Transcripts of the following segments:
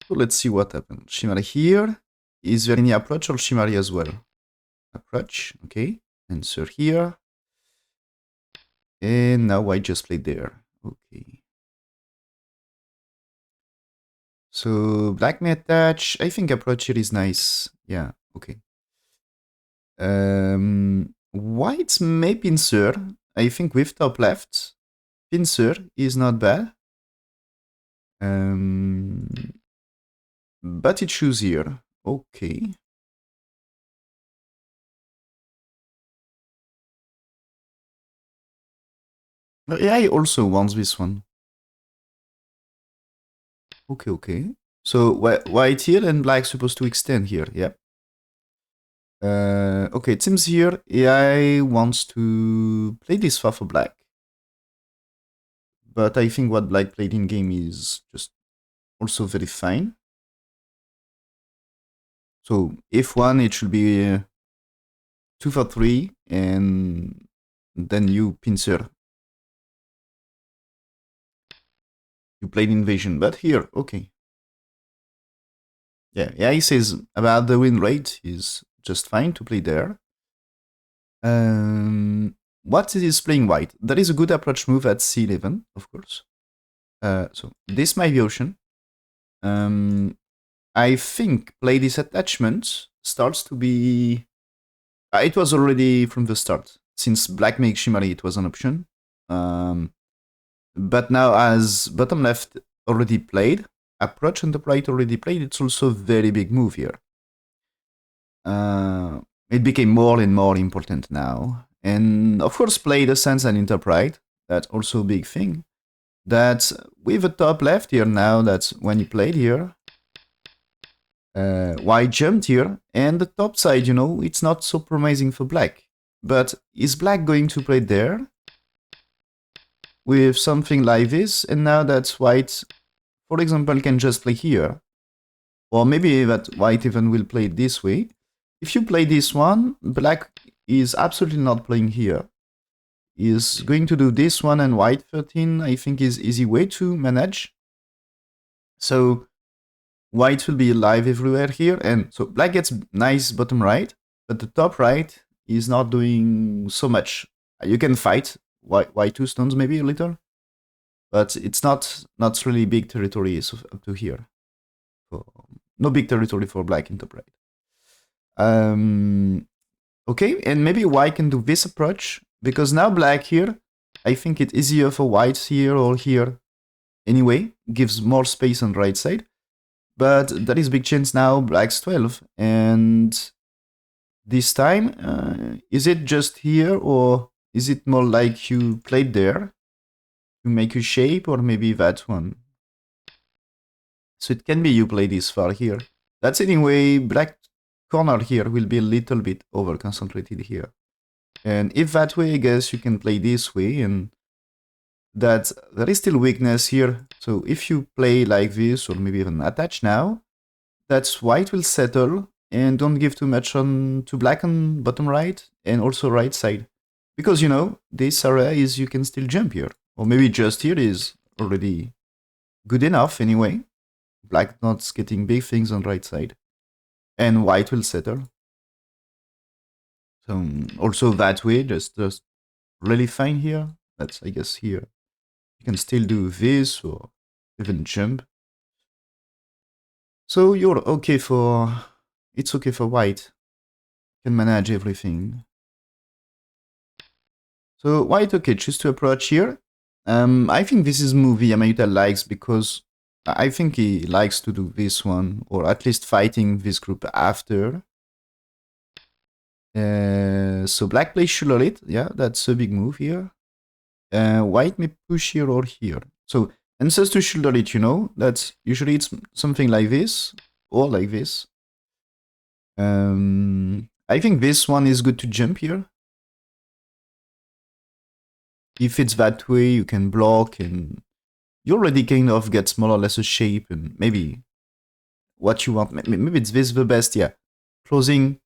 So let's see what happened. Shimari here. Is there any approach or Shimari as well? Approach, okay. Answer here. And now I just played there. Okay. So black may attach. I think approach here is nice. Yeah, okay. White may pincer. I think with top left. Pincer is not bad. But it choose here. Okay. Yeah, I also want this one. Okay, okay. So white here and black supposed to extend here. Yeah. Okay, it seems here AI wants to play this far for black. But I think what black played in game is just also very fine. So if one, it should be 2 for 3, and then you pincer. You played invasion, but here, okay. Yeah, he says about the win rate is just fine to play there. What is playing white? There is a good approach move at C11, of course. So this might be ocean. I think play this attachment starts to be... it was already from the start. Since black makes Shimari, it was an option. But now as bottom left already played, approach on the right already played, it's also a very big move here. It became more and more important now. And of course play the sense and interpret, that's also a big thing. That with the top left here now, that's when you played here, white jumped here, and the top side, you know, it's not so promising for black. But is black going to play there? With something like this, and now that white, for example, can just play here. Or maybe that white even will play it this way. If you play this one, black is absolutely not playing here. Is going to do this one, and white 13, I think, is easy way to manage. So white will be alive everywhere here, and so black gets nice bottom right, but the top right is not doing so much. You can fight white 2 stones maybe a little, but it's not really big territory up to here. So, no big territory for black in top right. Okay, and maybe white can do this approach, because now black here, I think it's easier for white here or here. Anyway, gives more space on the right side. But there is big chance now black's 12, and this time, is it just here, or is it more like you played there to make a shape, or maybe that one? So it can be you play this far here. That's anyway, black corner here will be a little bit over concentrated here. And if that way, I guess you can play this way, and that there is still weakness here. So if you play like this, or maybe even attach now, that's white will settle and don't give too much on to black on bottom right and also right side. Because, you know, this area is you can still jump here. Or maybe just here is already good enough anyway. Black not getting big things on right side. And white will settle. So also that way, just really fine here. That's, I guess, here. You can still do this or even jump. So you're okay for... It's okay for white. You can manage everything. So white, okay, choose to approach here. I think this is movie Yuta likes, because I think he likes to do this one, or at least fighting this group after. So black plays Shularit, yeah, that's a big move here. White may push here or here. So answers to Shularit, you know, that's usually it's something like this, or like this. I think this one is good to jump here. If it's that way, you can block, and you already kind of get more or less a shape, and maybe what you want. Maybe it's this the best, yeah. Closing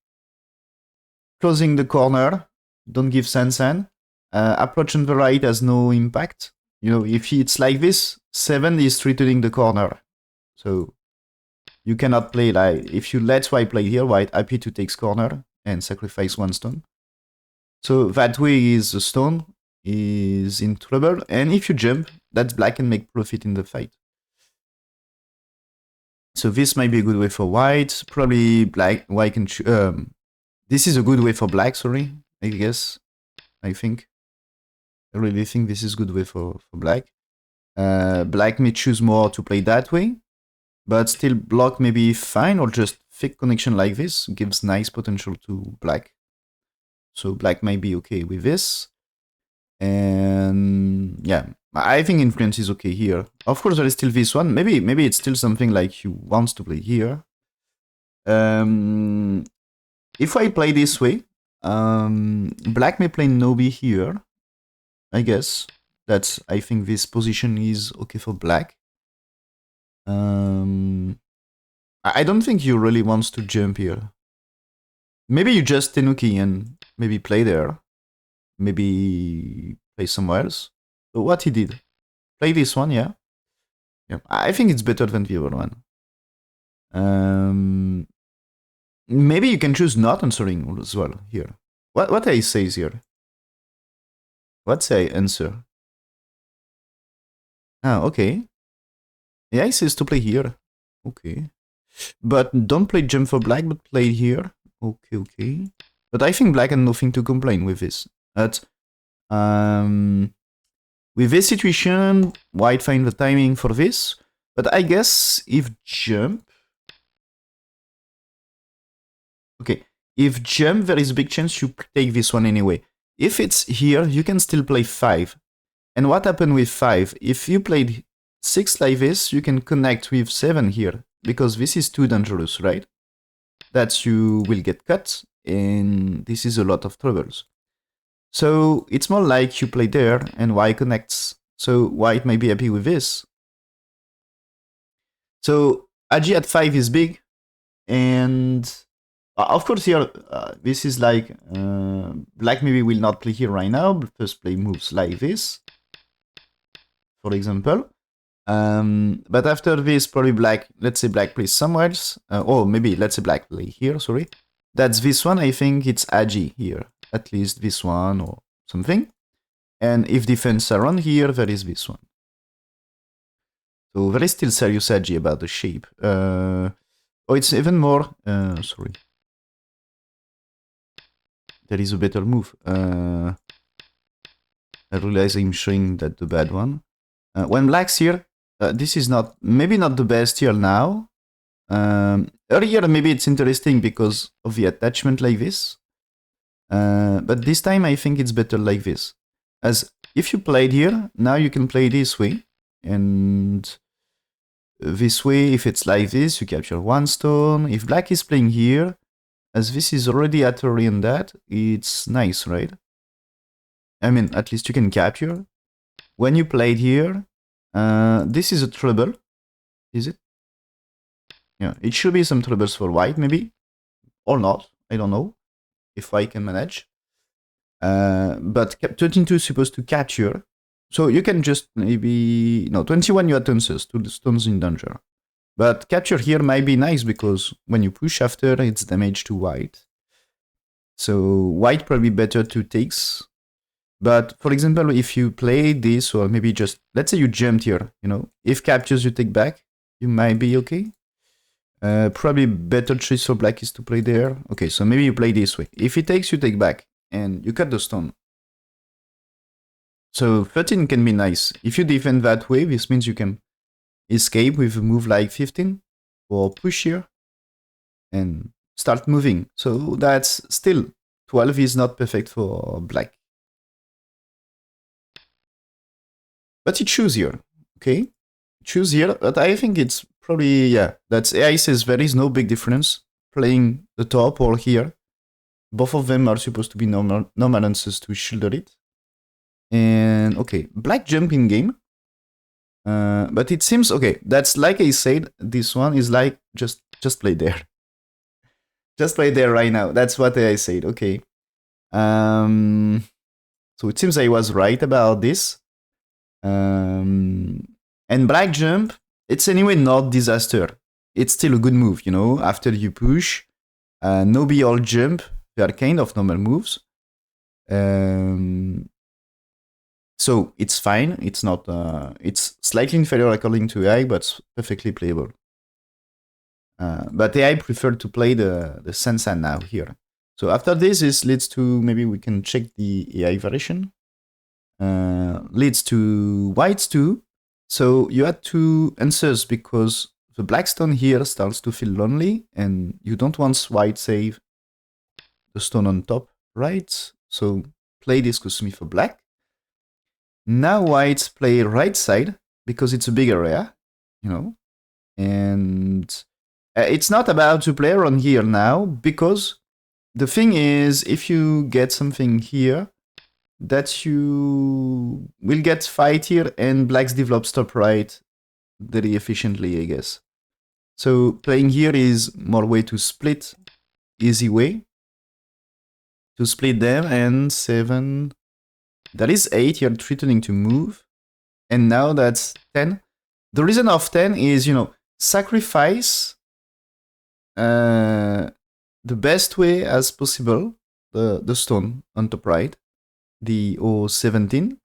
the corner, don't give Sansan. Approach on the right has no impact. You know, if it's like this, 7 is threatening the corner. So You cannot play like, if you let white play here, white happy to take corner and sacrifice one stone. So that way is the stone is in trouble, and if you jump, that's black can make profit in the fight. So this might be a good way for white. Probably black, white can. This is a good way for black. Sorry, I guess. I think. I really think this is a good way for black. Black may choose more to play that way, but still block maybe fine, or just thick connection like this gives nice potential to black. So black might be okay with this. And yeah, I think influence is okay here. Of course, there is still this one. Maybe it's still something like you want to play here. If I play this way, black may play Nobi here. I guess that's. I think this position is okay for black. I don't think you really wants to jump here. Maybe you just Tenuki and maybe play there. Maybe play somewhere else. So what he did? Play this one, yeah. Yeah, I think it's better than the other one. Maybe you can choose not answering as well here. What I says here? What's I answer? Ah, okay. Yeah, he says to play here. Okay. But don't play jump for black, but play here. Okay, okay. But I think black had nothing to complain with this. But with this situation, white find the timing for this. But I guess if jump... Okay, if jump, there is a big chance you take this one anyway. If it's here, you can still play 5. And what happened with 5? If you played 6 like this, you can connect with 7 here. Because this is too dangerous, right? That you will get cut, and this is a lot of troubles. So it's more like you play there, and white connects. So white may be happy with this. So Agi at 5 is big, and of course here, this is like, black maybe will not play here right now, but first play moves like this, for example. But after this, probably black, let's say black plays somewhere else, or maybe let's say black play here, sorry. That's this one, I think it's Agi here, at least this one or something. And if defense around here, there is this one. So there is still serious Agi about the shape. Oh, it's even more, sorry. There is a better move. I realize I'm showing that the bad one. When black's here, this is not, maybe not the best here now. Earlier, maybe it's interesting because of the attachment like this. But this time, I think it's better like this. As if you played here, now you can play this way. And this way, if it's like this, you capture one stone. If black is playing here, as this is already at early in that, it's nice, right? I mean, at least you can capture. When you played here, this is a trouble. Is it? Yeah, it should be some troubles for white, maybe. Or not. I don't know if I can manage. But 22 is supposed to capture. So you can just maybe... No, 21 you advances to the stones in danger. But capture here might be nice because when you push after, it's damage to white. So white probably better to takes. But for example, if you play this, or maybe just, let's say you jumped here, you know, if captures you take back, you might be okay. Probably better choice for black is to play there. Okay, so maybe you play this way. If it takes, you take back, and you cut the stone. So 13 can be nice. If you defend that way, this means you can escape with a move like 15, or push here, and start moving. So that's still, 12 is not perfect for black. But you choose here, okay? Choose here, but I think it's probably, yeah, that's AI says there is no big difference playing the top or here. Both of them are supposed to be normal answers to shoulder it. And okay, black jump in game. But it seems, okay, that's like I said, this one is like, just play there. Just play there right now. That's what I said, okay. So it seems I was right about this. And black jump, it's anyway not disaster. it's still a good move, you know. After you push, no be all jump, they are kind of normal moves. So it's fine. It's not. It's slightly inferior according to AI, but perfectly playable. But AI preferred to play the Sensan now here. So after this is leads to, maybe we can check the AI variation. Leads to whites too. So you had two answers because the black stone here starts to feel lonely and you don't want white save the stone on top, right? So play this Kusumi for black. Now whites play right side because it's a big area, you know, and it's not about to play around here now because the thing is, if you get something here, that you will get fight here and blacks develop stop right very efficiently, I guess. So playing here is more way to split, easy way to split them, and 7. That is 8, you're threatening to move. And now that's 10. The reason of 10 is, you know, sacrifice the best way as possible the stone on top right, the O17.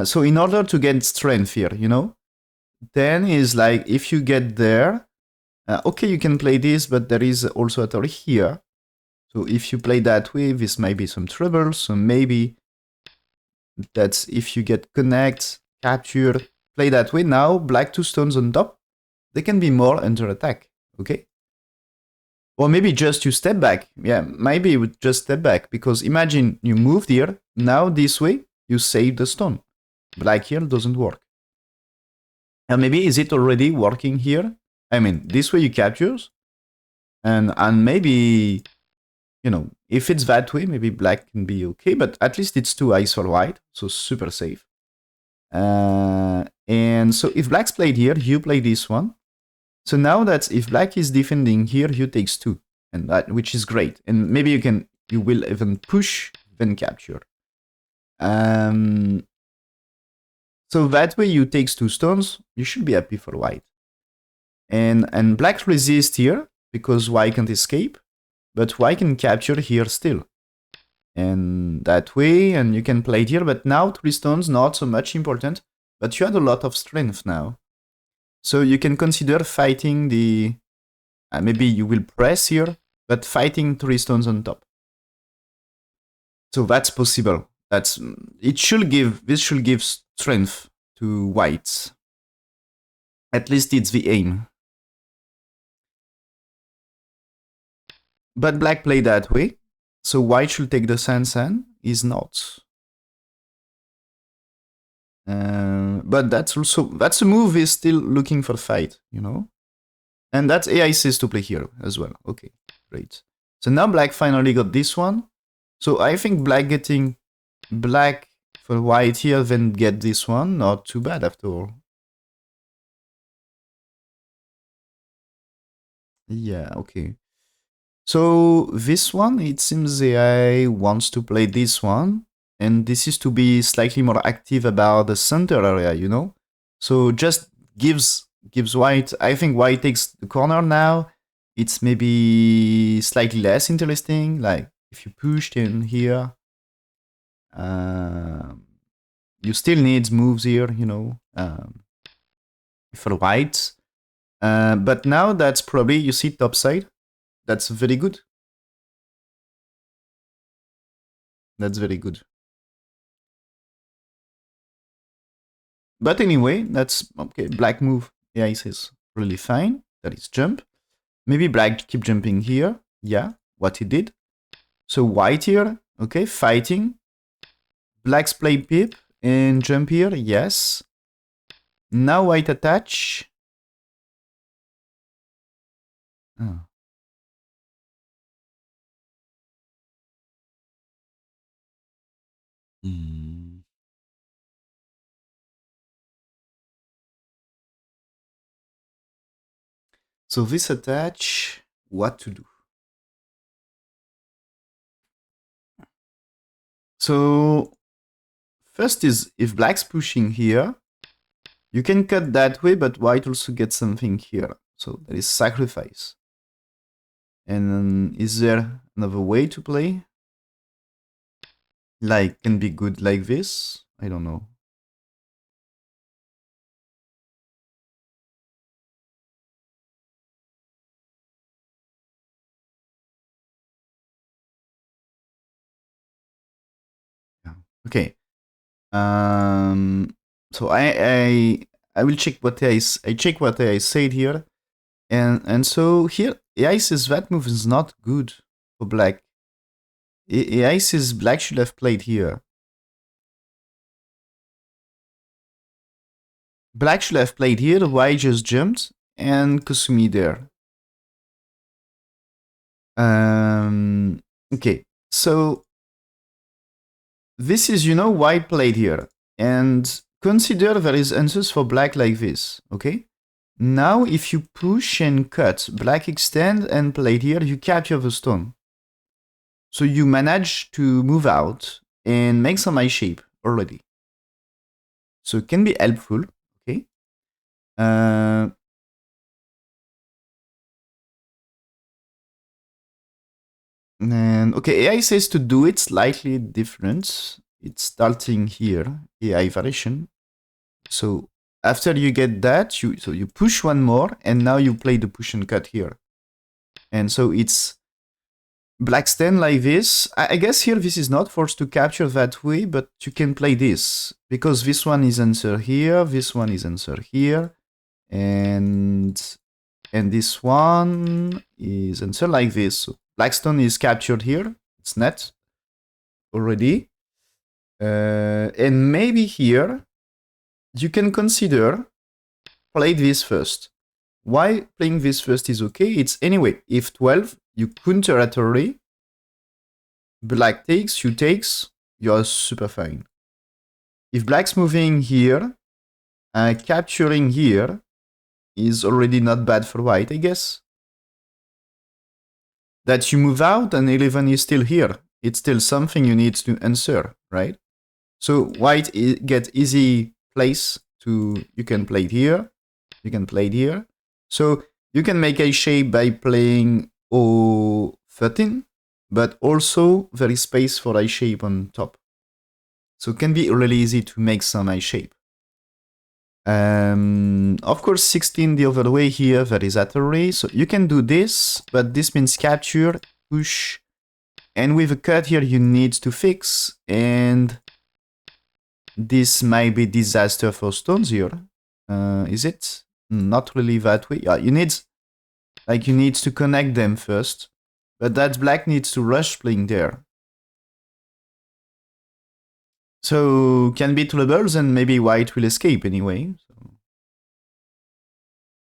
So in order to get strength here, you know, 10 is like if you get there, okay, you can play this, but there is also a turret here. So if you play that way, this might be some trouble. So maybe that's if you get connect, capture, play that way. Now, black 2 stones on top, they can be more under attack, okay? Or maybe just you step back. Yeah, maybe you would just step back, because imagine you moved here, now this way, you save the stone. Black here doesn't work. And maybe is it already working here? I mean, this way you captures, and maybe, you know, if it's that way, maybe black can be okay, but at least it's 2 eyes for white, so super safe. And so if black's played here, you play this one. So now that's if black is defending here, you takes 2, and that, which is great. And maybe you will even push, then capture. So that way you takes 2 stones, you should be happy for white. And black resist here because white can't escape, but white can capture here still. And that way, and you can play it here, but now 3 stones, not so much important, but you had a lot of strength now. So you can consider fighting the, maybe you will press here, but fighting 3 stones on top. So that's possible. This should give strength to whites. At least it's the aim. But black played that way, so white should take the Sansan, is not. But that's a move is still looking for fight, you know? And that's AI says to play here as well. Okay, great. So now black finally got this one. So I think black getting black for white here, then get this one, not too bad after all. Yeah, okay. So this one, it seems AI wants to play this one, and this is to be slightly more active about the center area, you know? So just gives white, I think white takes the corner now, it's maybe slightly less interesting, like if you pushed in here, you still need moves here, you know, for white. But now that's probably, you see top side, that's very good. That's very good. But anyway, that's okay. Black move. Yeah, he says really fine. That is jump. Maybe black keep jumping here. Yeah, what he did. So white here. Okay, fighting. Black's play pip and jump here. Yes. Now white attach. Oh. So this attach, what to do? So first is if black's pushing here, you can cut that way, but white also gets something here. So there is sacrifice. And is there another way to play? Like, can be good like this? I don't know. Yeah. Okay. So I will check what I check what I said here, and so here AI says that move is not good for black. AI says black should have played here. Black should have played here. White just jumped and Kusumi there. Okay, so this is, you know, white played here. And consider there is answers for black like this, okay? Now, if you push and cut, black extend and played here, you capture the stone. So you manage to move out and make some eye shape already. So it can be helpful, okay? And okay, AI says to do it slightly different. It's starting here, AI variation. So after you get that, you push one more, and now you play the push and cut here. And so it's black stand like this. I guess here this is not forced to capture that way, but you can play this. Because this one is answer here, this one is answer here, and this one is answer like this. So Blackstone is captured here. It's net already. And maybe here, you can consider play this first. Why playing this first is okay? It's anyway, if 12, you counter at array, black takes, you takes, you're super fine. If black's moving here, capturing here is already not bad for white, I guess. That you move out and 11 is still here. It's still something you need to answer, right? So white get easy place to, you can play it here, you can play it here. So you can make a shape by playing O13, but also there is space for a shape on top. So it can be really easy to make some eye shape. Of course, 16 the other way here, there is at array. So you can do this, but this means capture, push, and with a cut here you need to fix, and this might be disaster for stones here. Is it? Not really that way. Yeah, you need to connect them first, but that black needs to rush playing there. So can be troubles, and maybe white will escape anyway. So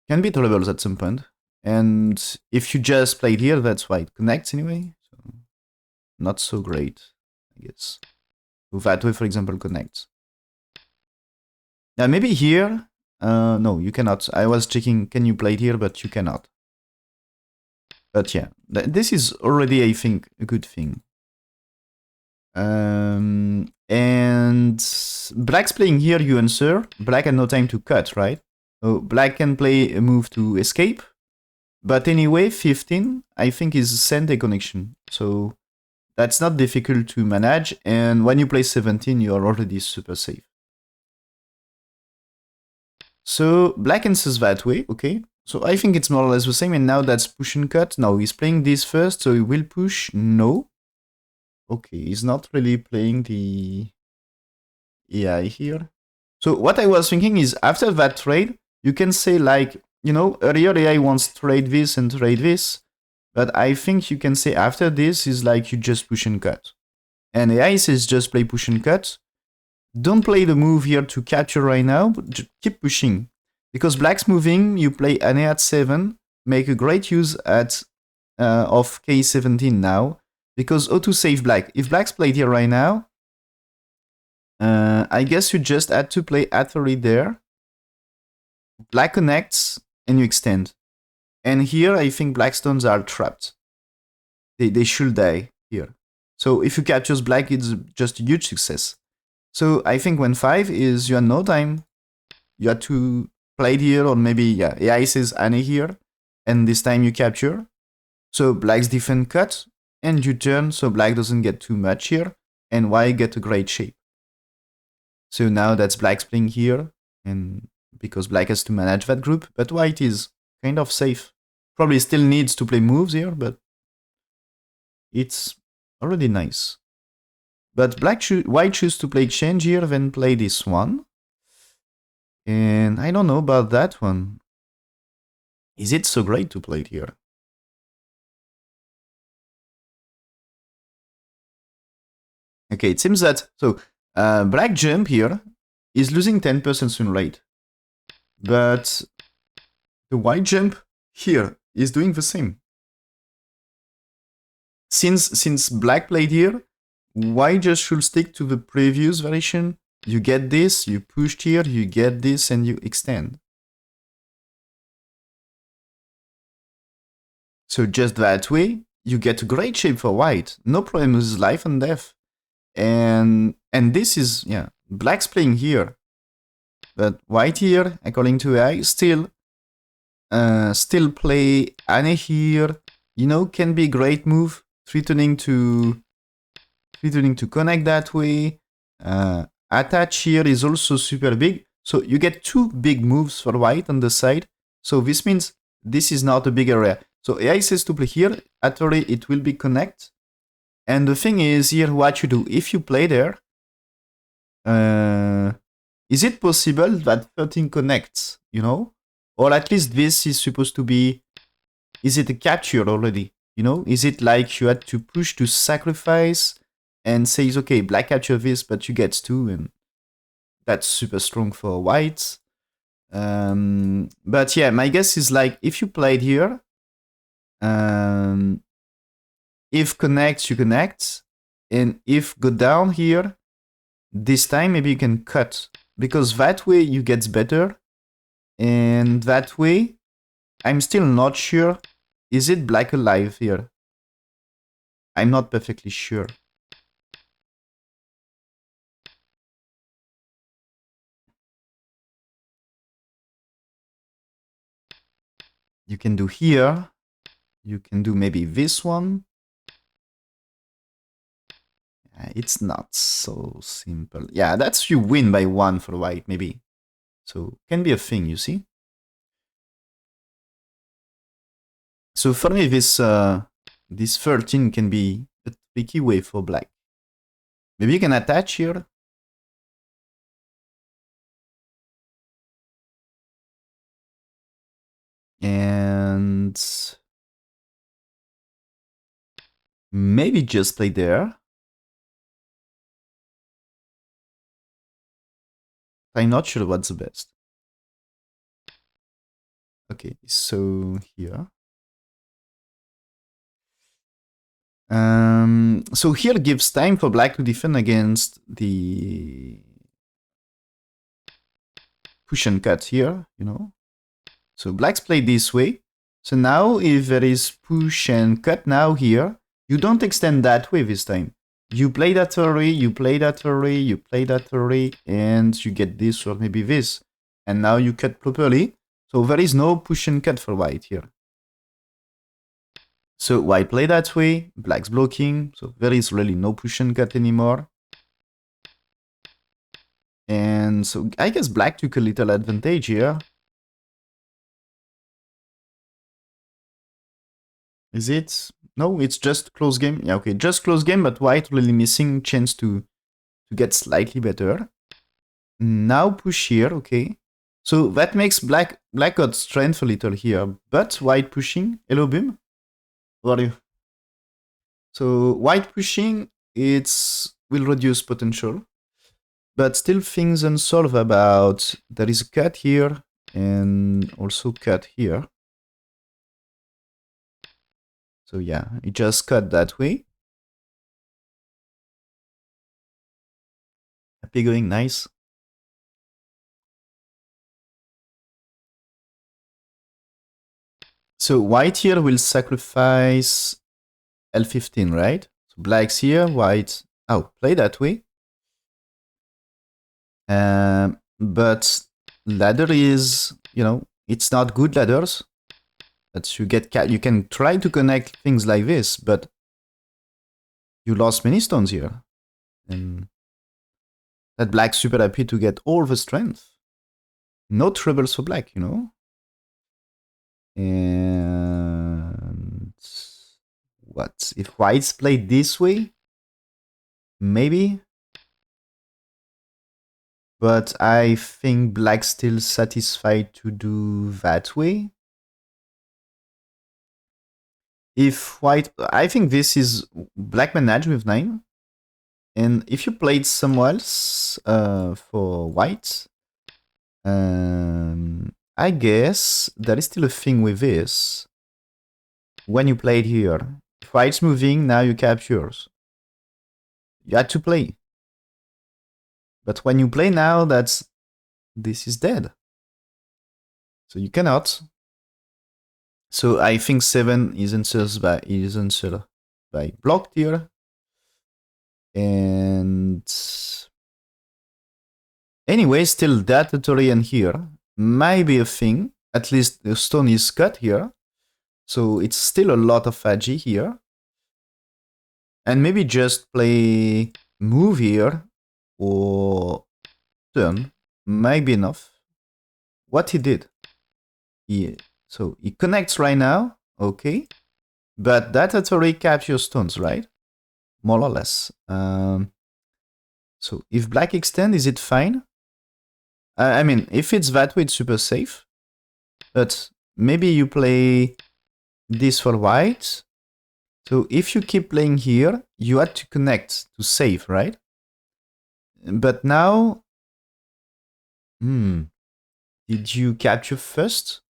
can be troubles at some point. And if you just played here, that's why it connects anyway. So not so great, I guess. So that way, for example, connects. Now maybe here. No, you cannot. I was checking, can you play it here, but you cannot. But yeah, this is already, I think, a good thing. And black's playing here, you answer. Black had no time to cut, right? So black can play a move to escape. But anyway, 15, I think, is send a connection. So that's not difficult to manage. And when you play 17, you are already super safe. So black answers that way, okay? So I think it's more or less the same, and now that's push and cut. Now he's playing this first, so he will push. No. Okay, he's not really playing the AI here. So what I was thinking is, after that trade, you can say, like, you know, earlier AI wants trade this and trade this, but I think you can say after this is like you just push and cut. And AI says just play push and cut. Don't play the move here to capture right now, but just keep pushing. Because black's moving, you play an at 7, make a great use of K17 now, because O2 save black. If black's played here right now, I guess you just had to play Atari there. Black connects, and you extend. And here, I think black stones are trapped. They should die here. So if you capture black, it's just a huge success. So I think when 5 is you have no time. You have to played here, or maybe, yeah, AI says Ane here, and this time you capture. So black's defense cut, and you turn, so black doesn't get too much here, and white get a great shape. So now that's black's playing here, and because black has to manage that group, but white is kind of safe. Probably still needs to play moves here, but it's already nice. But white choose to play change here, then play this one. And I don't know about that one. Is it so great to play it here? Okay, it seems that, so black jump here is losing 10% swing rate. But the white jump here is doing the same. Since black played here, white just should stick to the previous variation. You get this, you pushed here, you get this, and you extend. So just that way, you get a great shape for white. No problem with life and death. And this is, yeah, black's playing here. But white here, according to AI, still play Ane here. You know, can be a great move. Threatening to connect that way. Attach here is also super big. So you get two big moves for white on the side. So this means this is not a big area. So AI says to play here. Actually, it will be connect. And the thing is here, what you do, if you play there, is it possible that 13 connects, you know? Or at least this is supposed to be, is it a capture already? You know, is it like you had to push to sacrifice and says, okay, black capture this, but you get two, and that's super strong for white. But yeah, my guess is like, if you played here, if connect, you connect, and if go down here, this time maybe you can cut, because that way you get better, and that way, I'm still not sure. Is it black alive here? I'm not perfectly sure. You can do here. You can do maybe this one. It's not so simple. Yeah, that's you win by one for white, maybe. So can be a thing, you see? So for me, this 13 can be a tricky way for black. Maybe you can attach here. And maybe just play there. I'm not sure what's the best. Okay, so here. So here gives time for black to defend against the push and cut here, you know. So black's played this way. So now if there is push and cut now here, you don't extend that way this time. You play that array, you play that array, you play that array, and you get this or maybe this. And now you cut properly. So there is no push and cut for white here. So white play that way, black's blocking, so there is really no push and cut anymore. And so I guess black took a little advantage here. Is it? No, it's just close game. Yeah, okay, just close game, but white really missing chance to get slightly better. Now push here, okay. So that makes black got strength a little here, but white pushing. Hello, Bim. How are you? So white pushing, will reduce potential, but still things unsolved about there is a cut here and also cut here. So yeah, it just cut that way. Happy going, nice. So white here will sacrifice L15, right? So black's here, white, oh, play that way. But ladder is you know, it's not good ladders. That you can try to connect things like this, but you lost many stones here. And that black's super happy to get all the strength. No troubles for black, you know. And what if white's played this way? Maybe. But I think black's still satisfied to do that way. If white, I think this is black managed with 9. And if you played somewhere else for white, I guess there is still a thing with this. When you played here, if white's moving, now you captures. You had to play. But when you play now, this is dead. So you cannot. So I think 7 is answered by blocked here. And anyway, still that tutorial here might be a thing. At least the stone is cut here. So it's still a lot of agi here. And maybe just play move here or turn might be enough. What he did. So he connects right now, okay. But that already captures stones, right? More or less. So if black extend, is it fine? I mean, if it's that way, it's super safe. But maybe you play this for white. So if you keep playing here, you had to connect to save, right? But now, did you capture first?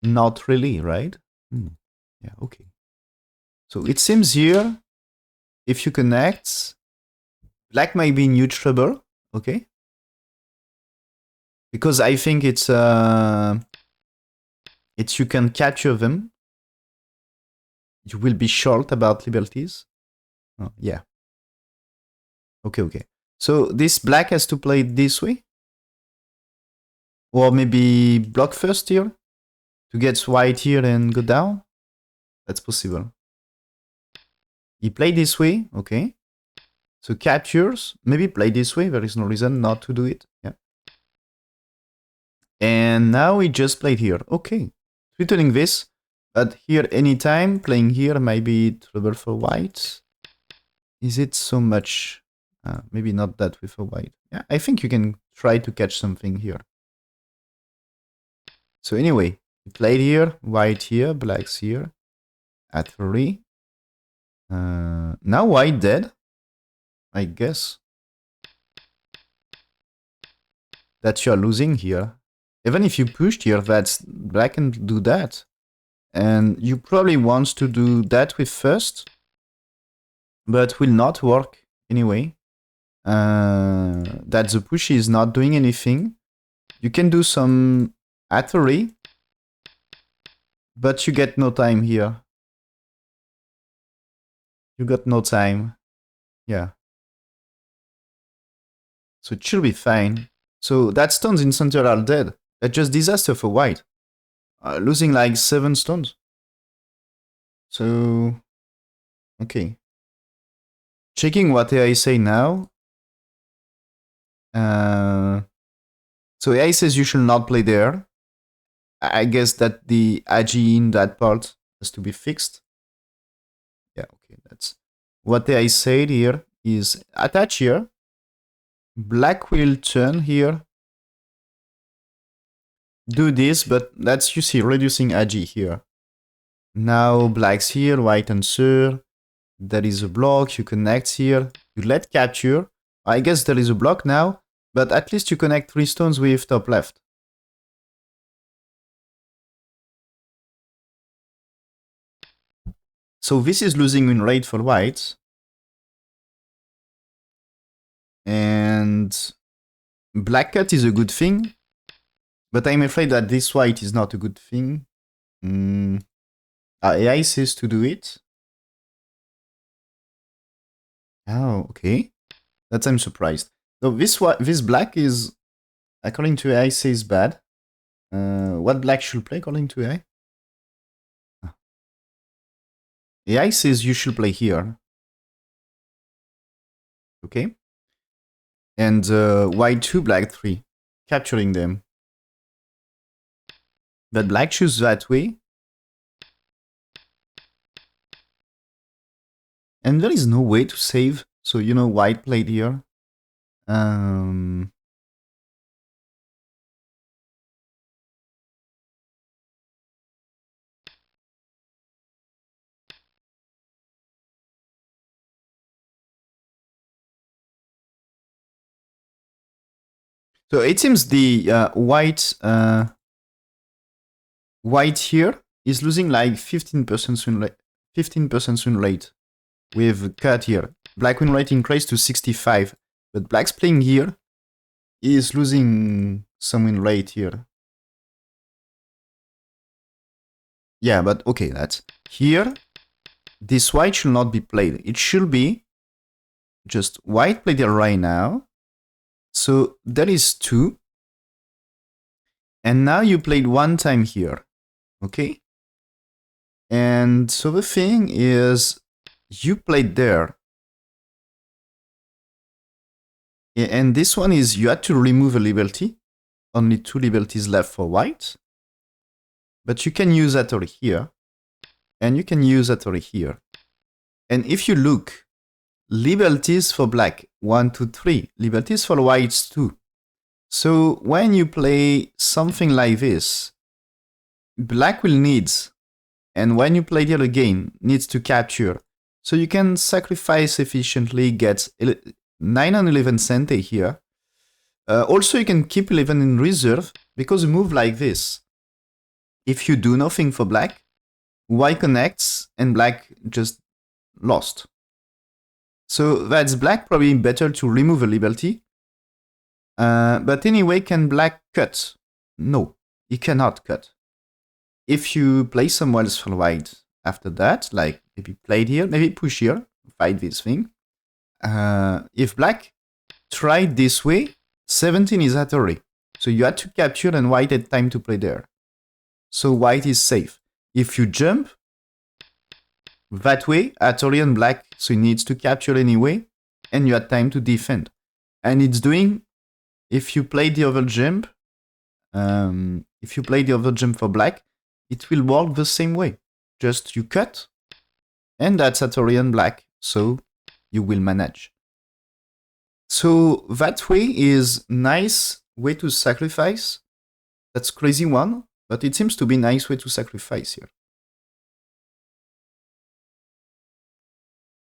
Not really, right? Yeah, okay. So it seems here, if you connect, black might be in huge trouble, okay? Because I think it's you can capture them. You will be short about liberties. Oh, yeah. Okay. So this black has to play it this way? Or maybe block first here? To get white here and go down? That's possible. He played this way, okay. So captures, maybe play this way, there is no reason not to do it. Yeah. And now we just played here. Okay. Returning this, but here anytime, playing here might be trouble for white. Is it so much? Maybe not that with a white. Yeah, I think you can try to catch something here. So anyway, we played here, white here, black's here, at 3. Now white dead, I guess. That you're losing here. Even if you pushed here, that's black can do that. And you probably want to do that with first, but will not work anyway. That the push is not doing anything. You can do some Atari, but you get no time here. You got no time. Yeah. So it should be fine. So that stones in center are dead. That's just disaster for white. Losing like 7 stones. So, okay. Checking what AI say now. So AI says you should not play there. I guess that the agi in that part has to be fixed. Yeah, okay, that's what AI said here is attach here. Black will turn here. Do this, but that's, you see, reducing agi here. Now black's here, white answer. There is a block, you connect here. You let capture. I guess there is a block now, but at least you connect 3 stones with top left. So this is losing win rate for white. And black cut is a good thing, but I'm afraid that this white is not a good thing. AI says to do it. Oh, okay. That I'm surprised. So this black is, According to AI, says bad. What black should play according to AI? AI says you should play here. Okay. And white 2, black 3. Capturing them. But black choose that way. And there is no way to save. So, you know, white played here. So it seems the white here is losing like 15% swing rate. 15% swing rate with cut here. Black win rate increased to 65, but black's playing here is losing some win rate here. Yeah, but okay, that's here. This white should not be played. It should be just white played here right now. So that is 2. And now you played 1 time here. Okay? And so the thing is, you played there. And this one is, you had to remove a liberty. Only 2 liberties left for white. But you can use that over here. And you can use that over here. And if you look, liberties for black, 1, 2, 3. Liberties for whites, 2. So when you play something like this, black will need, and when you play here again, needs to capture. So you can sacrifice efficiently, get 9 and 11 cente here. Also, you can keep 11 in reserve, because a move like this, if you do nothing for black, white connects, and black just lost. So that's black probably better to remove a liberty. But anyway, can black cut? No, he cannot cut. If you play somewhere else for white after that, like maybe played here, maybe push here, fight this thing. If black tried this way, 17 is Hattori. So you had to capture and white had time to play there. So white is safe. If you jump that way, Hattori and black, so he needs to capture anyway, and you had time to defend. And it's doing, if you play the other jump, for black, it will work the same way. Just you cut, and that's Hattori and black, so you will manage. So that way is nice way to sacrifice. That's crazy one, but it seems to be nice way to sacrifice here.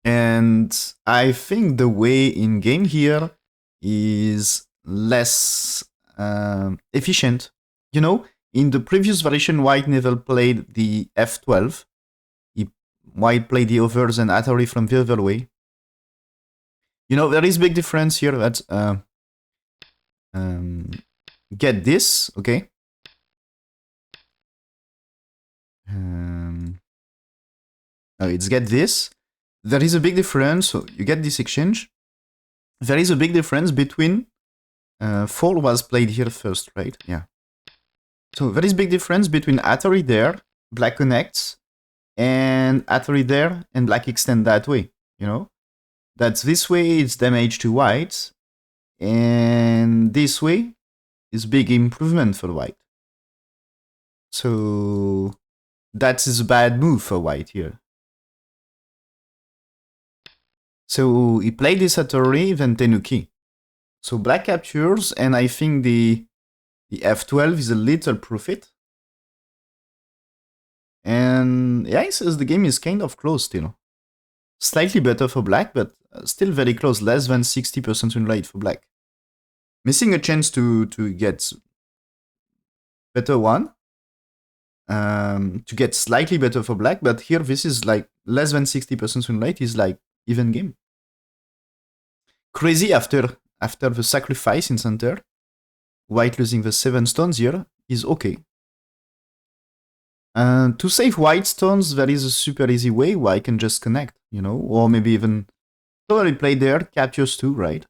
And I think the way in game here is less efficient. You know, in the previous variation, white never played the F12. White played the overs and Hattori from the other way. You know, there is big difference here. That get this, okay? No, it's get this. There is a big difference. So you get this exchange. There is a big difference between 4 was played here first, right? Yeah. So there is big difference between Hattori there, black connects, and Hattori there, and black extend that way, you know? That's this way, it's damage to white, and this way is big improvement for white. So that is a bad move for white here. So he played this Hattori, then Tenuki. So black captures, and I think the F12 is a little profit. And yeah, he says the game is kind of close still. Slightly better for black, but still very close, less than 60% win rate for black. Missing a chance to get better one. To get slightly better for black, but here this is like less than 60% win rate is like even game. Crazy after the sacrifice in center. White losing the 7 stones here is okay. To save white stones, there is a super easy way where I can just connect, you know, or maybe even totally play there, captures 2, right?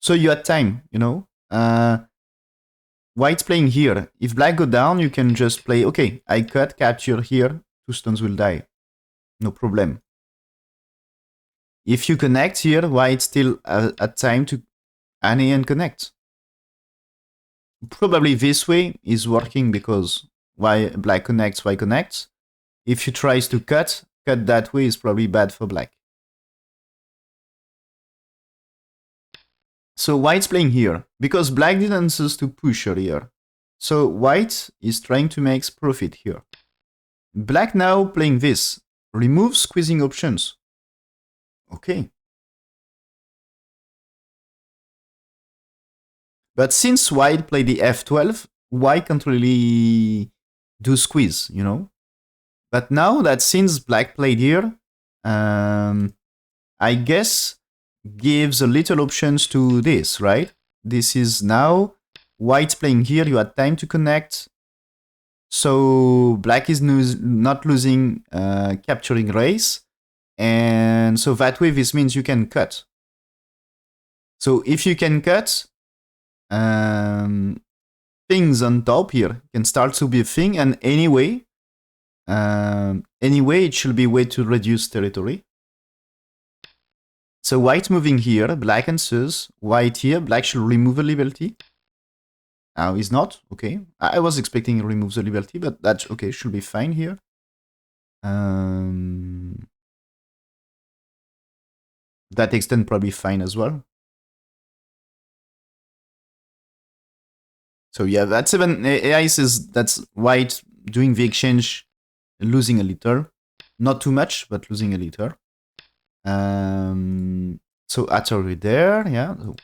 So you had time, you know. white's playing here. If black go down, you can just play, okay, I cut, capture here, 2 stones will die. No problem. If you connect here, white still at time to ante and connect. Probably this way is working because why black connects, white connects. If you tries to cut that way is probably bad for black. So white's playing here because black didn't choose to push her here. So white is trying to make profit here. Black now playing this. Remove squeezing options. Okay. But since white played the f12, white can't really do squeeze, you know? But now that since black played here, I guess gives a little options to this, right? This is now white playing here, you had time to connect. So black is not losing capturing race. And so that way this means you can cut. So if you can cut, things on top here can start to be a thing, and anyway, it should be a way to reduce territory. So white moving here, black answers, white here, black should remove a liberty. Now he's not, okay. I was expecting he removes a liberty, but that's okay, should be fine here. That extent probably fine as well. So yeah, that's even AI says that's white doing the exchange, losing a little, not too much, but losing a little. So Atari there, yeah. So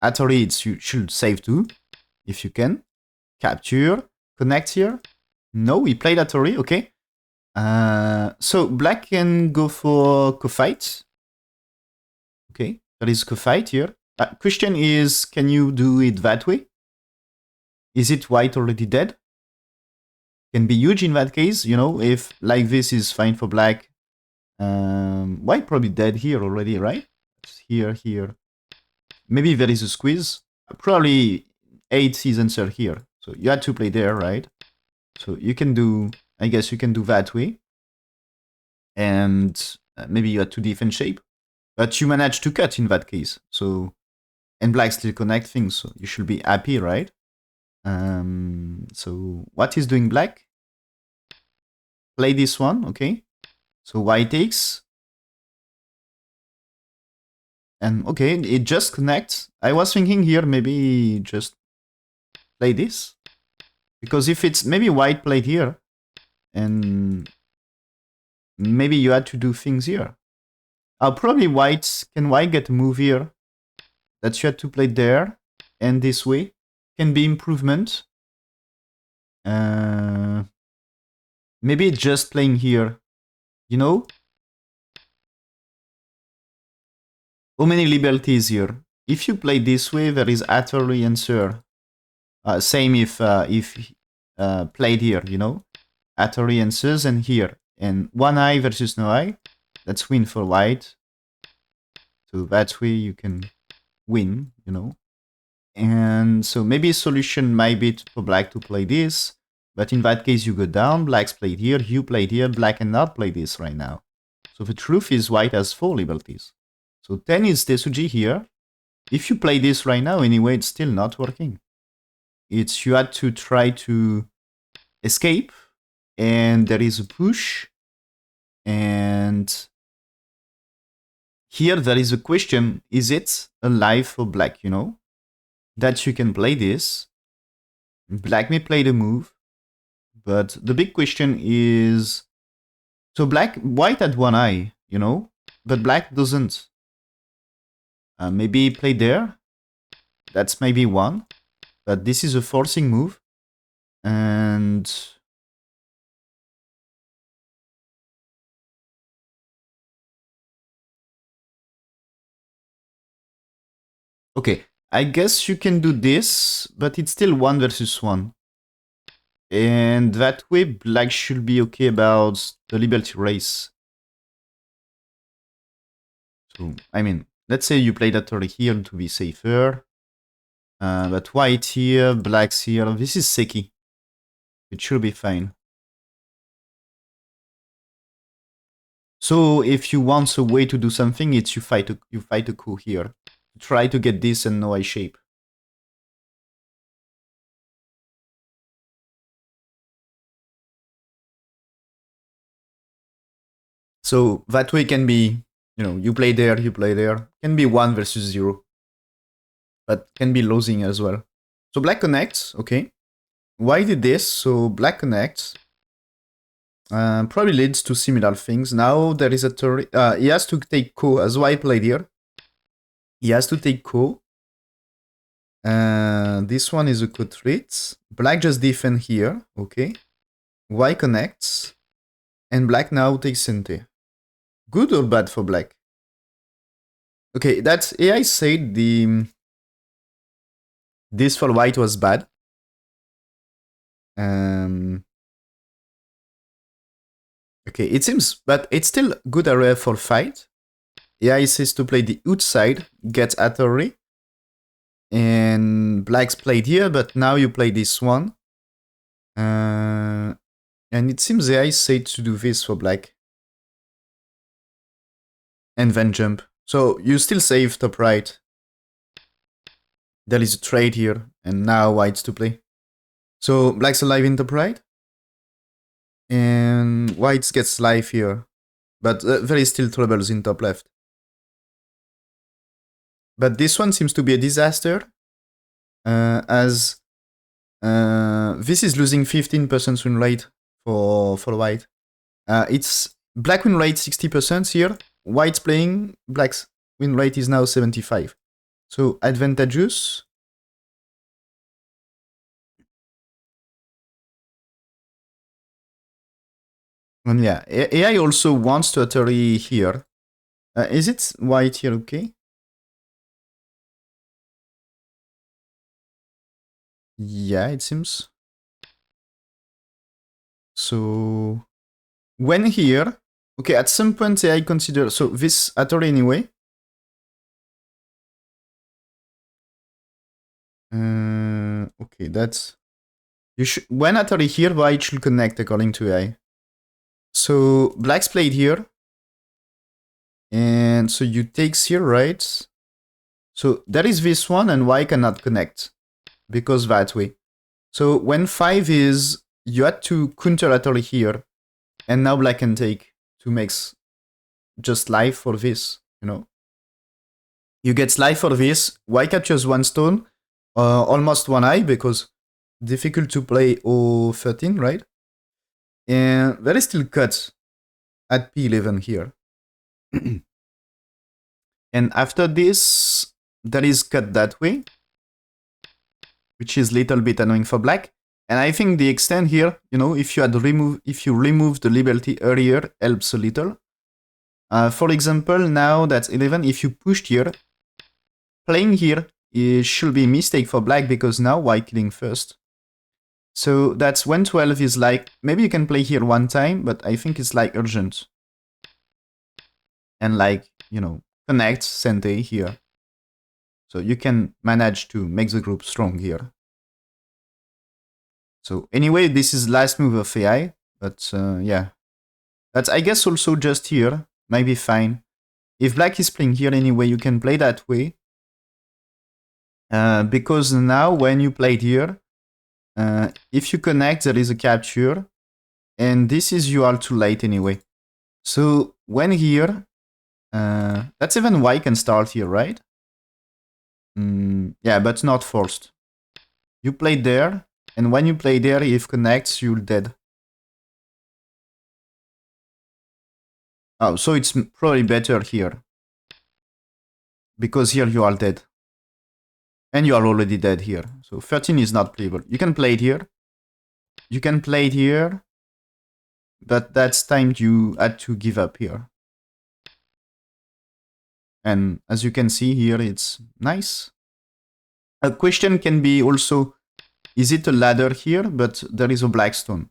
Atari, you should save too, if you can. Capture, connect here. No, we played Atari, okay. So black can go for co-fight. Okay, there is co-fight here. Question is, can you do it that way? Is it white already dead? Can be huge in that case, you know, if like this is fine for black. White probably dead here already, right? Here. Maybe there is a squeeze. Probably 8 is answer here. So you had to play there, right? So you can do, I guess you can do that way. And maybe you had to defend shape. But you managed to cut in that case. So, and black still connect things. So you should be happy, right? So what is doing black? Play this one, okay. So white takes. And okay, it just connects. I was thinking here maybe just play this. Because if it's maybe white played here, and maybe you had to do things here. Probably can white get a move here? That you had to play there, and this way. Can be improvement. Maybe just playing here, you know? How many liberties here? If you play this way, there is Atari answer. Same if played here, you know? Atari answers and here. And one eye versus no eye. That's win for white. So that way you can win, you know? And so maybe a solution might be for black to play this. But in that case, you go down, black's played here, you played here, black cannot play this right now. So the truth is white has 4 liberties. So 10 is Tesuji here. If you play this right now, anyway, it's still not working. It's you had to try to escape, and there is a push. And here there is a question, is it alive for black, you know? That you can play this. Black may play the move. But the big question is, so white had one eye, you know, but black doesn't. Maybe play there. That's maybe one, but this is a forcing move. And okay, I guess you can do this, but it's still 1 versus 1. And that way, black should be okay about the liberty race. So, I mean, let's say you play that turn here to be safer. But white here, blacks here. This is Zhengqi. It should be fine. So if you want a way to do something, it's you fight a coup here. Try to get this and no I shape. So that way can be, you play there, you play there. Can be 1 versus 0. But can be losing as well. So black connects, okay. Why did this? So black connects. Probably leads to similar things. Now there is a turret. He has to take ko, as white played here. He has to take ko. This one is a ko threat. Black just defend here, okay. White connects. And black now takes center. Good or bad for black? Okay, that's AI said this for white was bad. Okay, it seems, but it's still good area for fight. AI says to play the outside, get Atari. And black's played here, but now you play this one. And it seems AI said to do this for black. And then jump. So you still save top right. There is a trade here, and now white's to play. So black's alive in top right. And white gets life here. But there is still troubles in top left. But this one seems to be a disaster. As this is losing 15% win rate for white. It's black win rate 60% here. White's playing, black's win rate is now 75. So advantageous. And yeah, AI also wants to Atari here. Is it white here okay? Yeah, it seems. So when here, okay, at some point AI consider, so this Atari anyway. Okay, that's, you should, when Atari here, white should connect according to AI. So black's played here. And so you takes here, right? So there is this one and white cannot connect because that way. So when 5 is, you had to counter Atari here. And now black can take to make just life for this, You get life for this. White captures 1 stone, almost 1 eye because difficult to play 013, right? And there is still cut at P11 here. And after this, there is cut that way, which is a little bit annoying for black. And I think the extent here, if you remove the liberty earlier, helps a little. For example, now that's 11. If you pushed here, playing here, it should be a mistake for black because now white killing first. So that's when 12 is like, maybe you can play here 1 time, but I think it's like urgent. And like, connect Sente here. So you can manage to make the group strong here. So anyway, this is last move of AI, but yeah. That's, I guess, also just here. Might be fine. If black is playing here anyway, you can play that way. Because now when you played here, if you connect, there is a capture. And this is you are too late anyway. So when here, that's even white can start here, right? Yeah, but not forced. You played there, and when you play there, if connects, you're dead. Oh, so it's probably better here. Because here you are dead. And you are already dead here. So 13 is not playable. You can play it here. You can play it here. But that's time you had to give up here. And as you can see here, it's nice. A question can be also, is it a ladder here? But there is a black stone.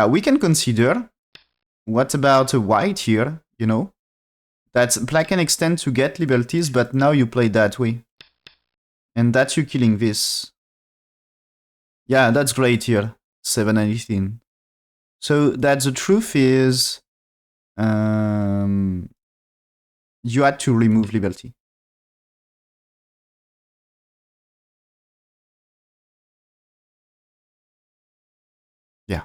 We can consider, what about a white here, That's black can extend to get liberties, but now you play that way. And that's you killing this. Yeah, that's great here. 7-18. So that the truth is you had to remove liberty. Yeah.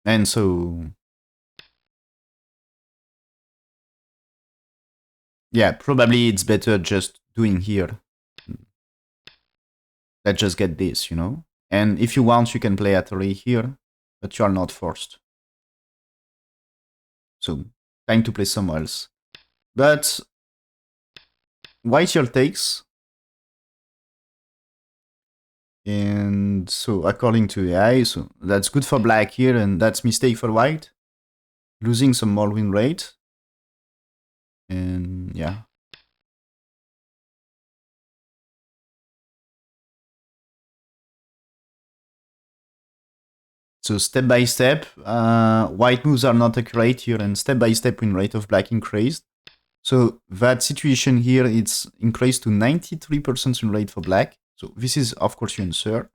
And so yeah, probably it's better just doing here. Let's just get this, you know? And if you want, you can play Atari here, but you are not forced. So, time to play somewhere else. But white here takes. And so, according to AI, so that's good for black here, and that's mistake for white. Losing some more win rate. And yeah. So step by step, white moves are not accurate here, and step by step win rate of black increased. So that situation here, it's increased to 93% win rate for black. So this is, of course, your answer.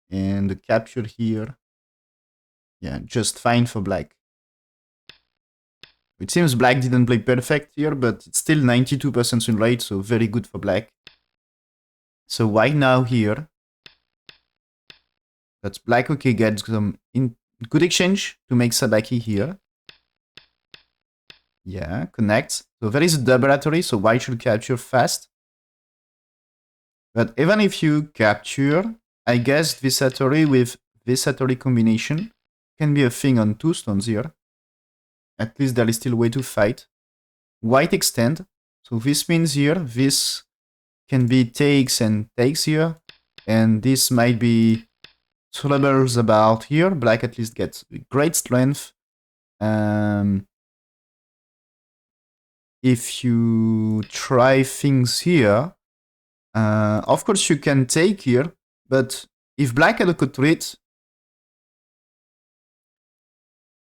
And the capture here, yeah, just fine for black. It seems black didn't play perfect here, but it's still 92% win rate, so very good for black. So white now here. That's black, okay, gets some good exchange to make Sabaki here. Yeah, connect. So there is a double Atari, so white should capture fast. But even if you capture, I guess this Atari with this Atari combination can be a thing on 2 stones here. At least there is still a way to fight. White extend. So this means here, this can be takes and takes here. And this might be troubles about here. Black at least gets great strength. If you try things here, of course you can take here, but if black had a good treat,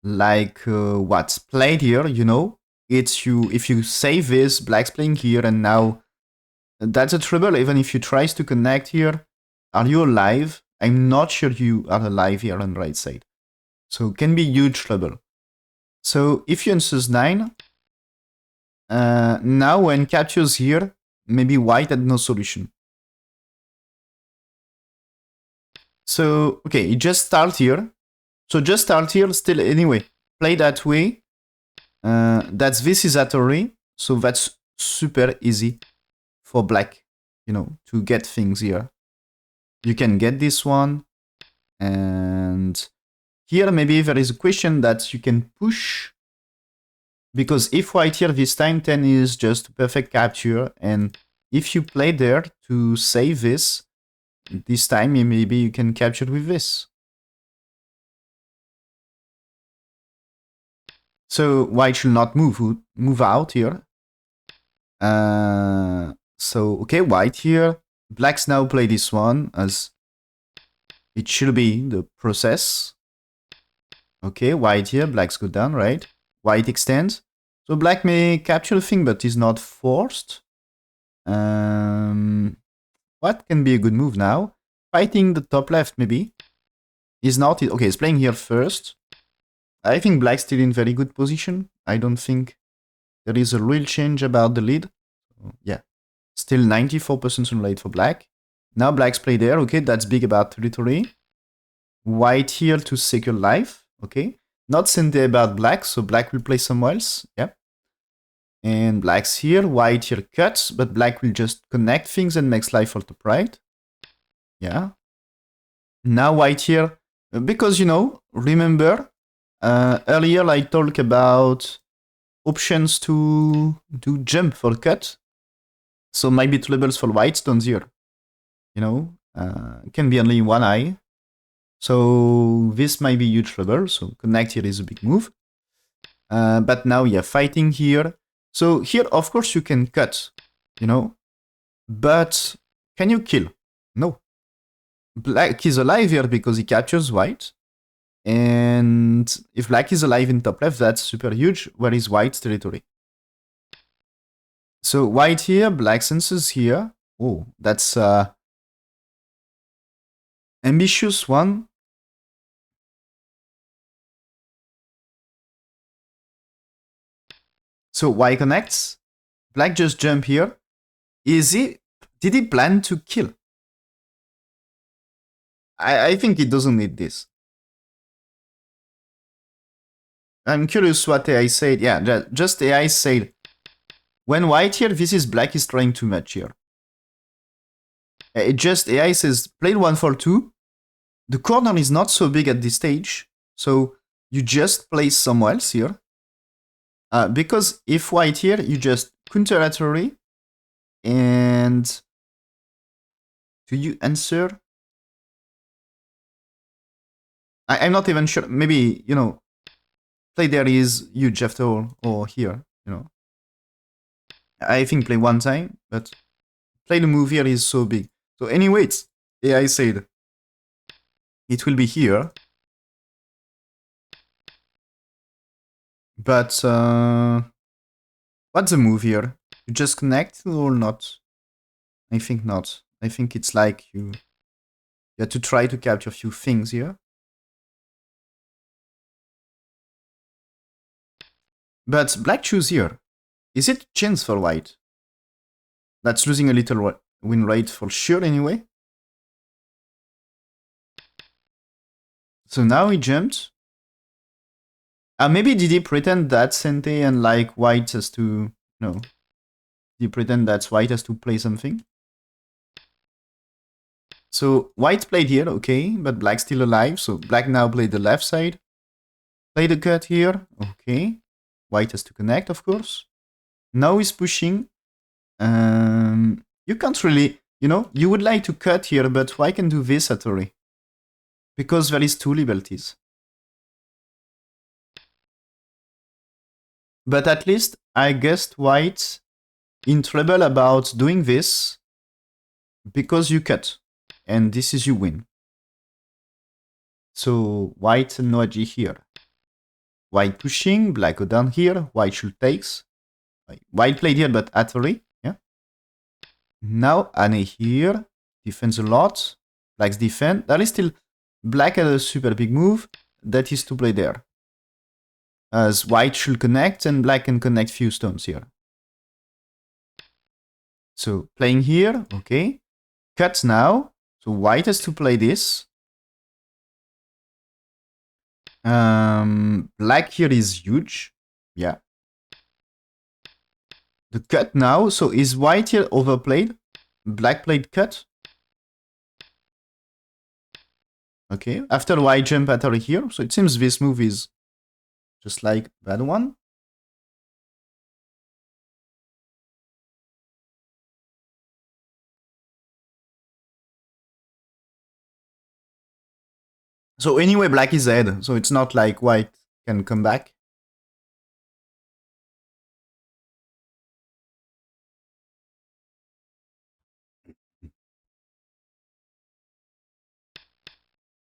like what's played here, you know, it's you. If you save this, black's playing here, and now that's a trouble. Even if you tries to connect here, are you alive? I'm not sure you are alive here on the right side, so can be huge trouble. So if you answers 9, now when captures here, maybe white had no solution. So, okay, you just start here. So just start here still anyway. Play that way. That's this is Atari. So that's super easy for black, you know, to get things here. You can get this one. And here maybe there is a question that you can push. Because if white here this time 10 is just perfect capture. And if you play there to save this time maybe you can capture with this. So white should not move out here. So okay, white here. Blacks now play this one as it should be the process. Okay, white here. Blacks go down, right? White extends. So black may capture the thing, but is not forced. What can be a good move now? Fighting the top left, maybe. Is not it. Okay, he's playing here first. I think black's still in very good position. I don't think there is a real change about the lead. So, yeah, still 94% on late for black. Now black's play there. Okay, that's big about territory. White here to secure life. Okay, not Sunday about black, so black will play somewhere else. Yeah. And black's here. White here cuts, but black will just connect things and makes life all top right. Yeah. Now white here, because you know, remember, earlier I talked about options to do jump for cut. So maybe two levels for white stones here. You know, can be only one eye. So this might be huge trouble. So connect here is a big move. But now yeah, fighting here. So here, of course, you can cut, you know, but can you kill? No. black is alive here because he captures white. And if black is alive in top left, that's super huge. Where is white's territory? So white here, black senses here. Oh, that's ambitious one. So white connects. Black just jump here. Did he plan to kill? I think he doesn't need this. I'm curious what AI said. Yeah, just AI said. When white here, this is black is trying too much here. It just AI says played 1 for 2. The corner is not so big at this stage, so you just place somewhere else here. Because if white here, you just counter and do you answer? I'm not even sure. Maybe, you know, play there is huge after all, or here, you know. I think play one time, but play the move here is so big. So anyway, it's AI said it will be here. But what's the move here? You just connect or not? I think not. I think it's like you have to try to capture a few things here. But black choose here. Is it chance for white? That's losing a little win rate for sure anyway. So now he jumped. Maybe did he pretend that Sente and like white has to... No. Did he pretend that white has to play something? So white played here, okay, but black's still alive. So black now played the left side. Play the cut here, okay. White has to connect, of course. Now he's pushing. You can't really, you know, you would like to cut here, but why can do this at Tori? Because there is 2 liberties. But at least I guessed white in trouble about doing this because you cut. And this is you win. So white and no AG here. White pushing, black go down here, white should takes. White played here, but Atari, yeah. Now Anne here, defends a lot. Black's defend. There is still black had a super big move. That is to play there. As white should connect and black can connect few stones here. So playing here, okay. Cuts now. So white has to play this. Black here is huge. Yeah. The cut now. So is white here overplayed? Black played cut. Okay. After white jump at her here. So it seems this move is just like that one. So anyway, black is dead. So it's not like white can come back.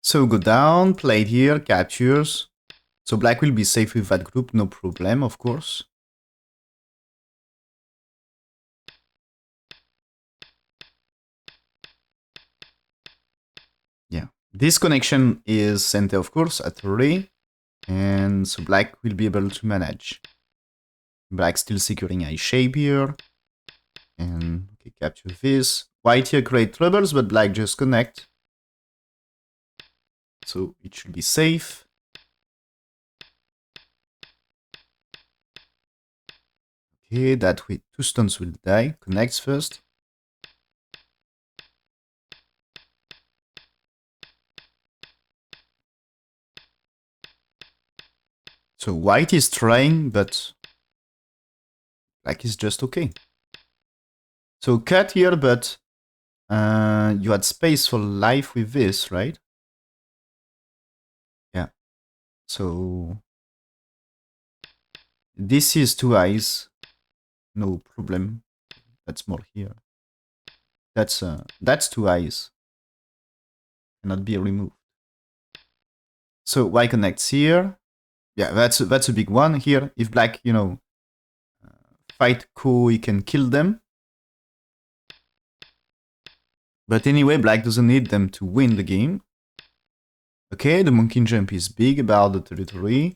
So go down, played here, captures. So black will be safe with that group, no problem, of course. Yeah, this connection is center, of course, at array. And so black will be able to manage. Black still securing a shape here. And okay, capture this. White here create troubles, but black just connect. So it should be safe. Okay, that way 2 stones will die. Connects first. So white is trying, but black is just okay. So cut here, but you had space for life with this, right? Yeah. So this is 2 eyes. No problem. That's more here. That's 2 eyes. cannot be removed. So white connects here. Yeah, that's a big one here. If black, fight Ko, he can kill them. But anyway, black doesn't need them to win the game. Okay, the monkey jump is big about the territory.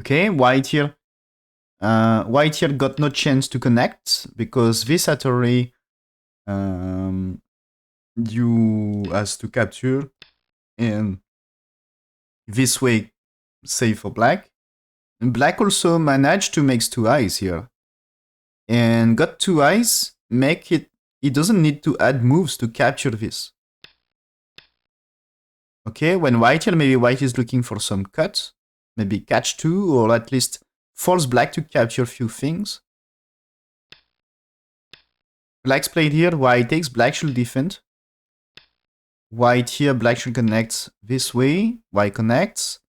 Okay, white here. White here got no chance to connect because this Atari you has to capture, and this way save for black. And black also managed to make 2 eyes here. And got 2 eyes, make it, he doesn't need to add moves to capture this. Okay, when white here, maybe white is looking for some cut, maybe catch 2, or at least force black to capture a few things. Black's played here, white takes, black should defend. White here, black should connect this way, white connects.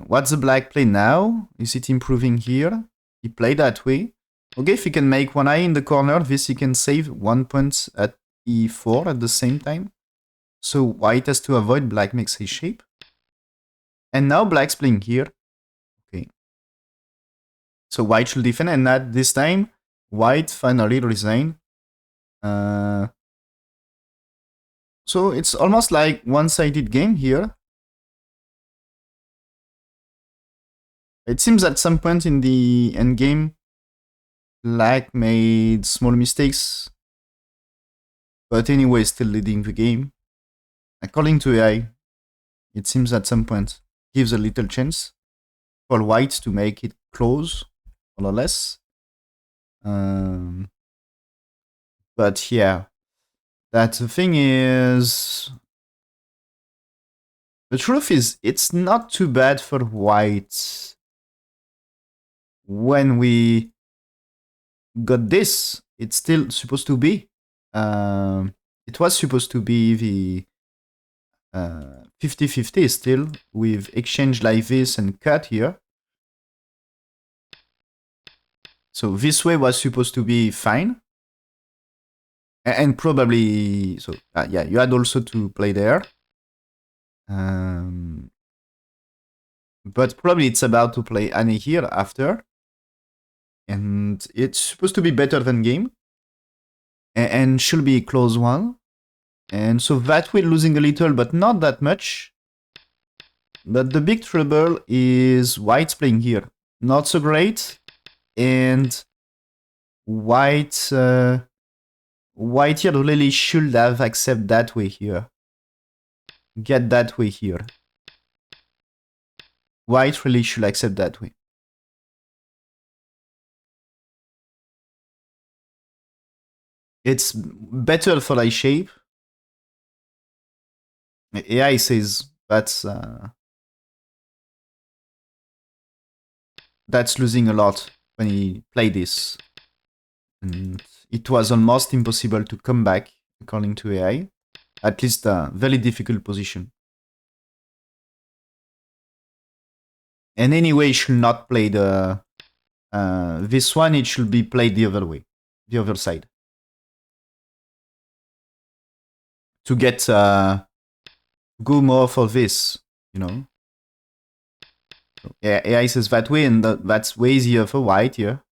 What's the black play now? Is it improving here? He played that way. Okay, if he can make 1 eye in the corner, this he can save 1 point at e4 at the same time. So white has to avoid black makes his shape. And now black's playing here. Okay. So white should defend, and at this time, white finally resign. So it's almost like one-sided game here. It seems at some point in the endgame, black made small mistakes, but anyway, still leading the game. According to AI, it seems at some point gives a little chance for white to make it close, more or less. But yeah, that the thing is, the truth is, it's not too bad for white. When we got this, it's still supposed to be. It was supposed to be the 50-50 still, with exchange like this and cut here. So this way was supposed to be fine. And probably, so yeah, you had also to play there. But probably it's about to play Annie here after. And it's supposed to be better than game. And should be a close one. And so that way losing a little, but not that much. But the big trouble is white's playing here. Not so great. And white here really should have accepted that way here. Get that way here. White really should accept that way. It's better for eye shape. AI says that's losing a lot when he played this. And it was almost impossible to come back, according to AI. At least a very difficult position. And anyway, it should not play the this one, it should be played the other way, the other side. To get go more for this, So, yeah, AI says that way, and that's way easier for white here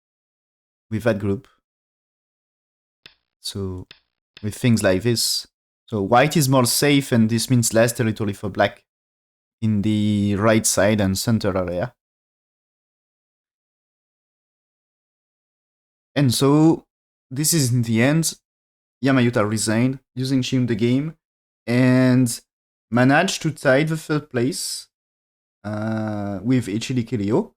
with that group. So with things like this, so white is more safe, and this means less territory for black in the right side and center area. And so this is in the end. Yuta resigned, using Shim the game, and managed to tie the third place with Ichiri Kiryu.